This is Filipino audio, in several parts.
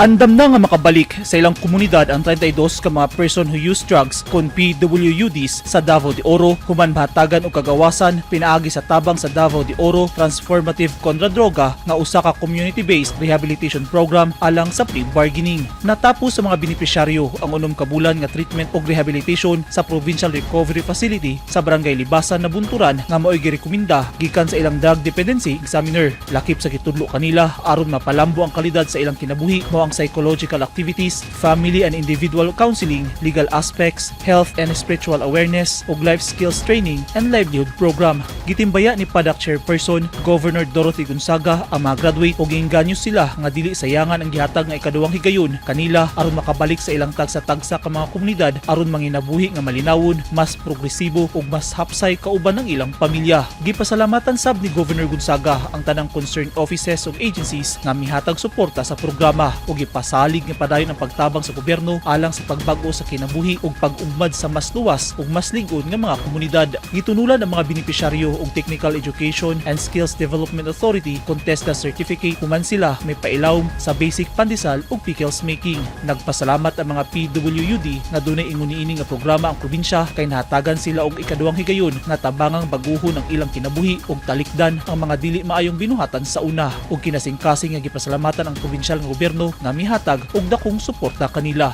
Andam na nga makabalik sa ilang komunidad ang 32 ka mga person who use drugs kon PWUDs sa Davao de Oro, human Nahatagan o kagawasan pinaagi sa tabang sa Davao de Oro Transformative Kontra Droga nga usa ka community-based rehabilitation program alang sa plea bargaining. Natapos sa mga benepisyaryo ang Unom ka bulan nga treatment og rehabilitation sa Provincial Recovery Facility sa Barangay Libasan na Bunturan nga mao'y girekomenda gikan sa ilang drug dependency examiner. Lakip sa kitudlo kanila aron mapalambo ang kalidad sa ilang kinabuhi ang psychological activities, family and individual counseling, legal aspects, health and spiritual awareness, ug life skills training and livelihood program. Gitimbaya ni PADAC Chairperson Governor Dorothy Gonzaga ang mga graduate ug giinganyo sila nga dili sayangan ang gihatag nga ikaduhang higayon kanila aron makabalik sa ilang tagsa-tagsa ka mga komunidad aron manginabuhi nga malinawon, mas progresibo ug mas hapsay kauban ng ilang pamilya. Gipasalamatan sab ni Governor Gonzaga ang tanang concerned offices ug agencies nga mihatag suporta sa programa ug ipasalig nga padayon ang pagtabang sa gobyerno alang sa pagbag-o sa kinabuhi ug pag-ugmad sa mas luwas ug mas lig-on nga mga komunidad. Gitunulan ang mga benepisyaryo og Technical Education and Skills Development Authority Contesta Certificate human sila may pailawom sa basic pandesal ug pickles making. Nagpasalamat ang mga PWUD nga dunay ingon niini nga programa ang probinsya kay nahatagan sila og ikaduhang higayon nga tabangang baguhon ang ilang kinabuhi ug talikdan ang mga dili maayong binuhatan sa una ug kinasingkasing nga gipasalamatan ang probinsyal nga gobyerno nga mihatag og dakong suporta kanila.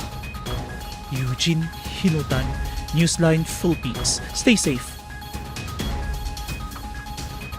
Eugene Hinutan, Newsline Philippines. Stay safe.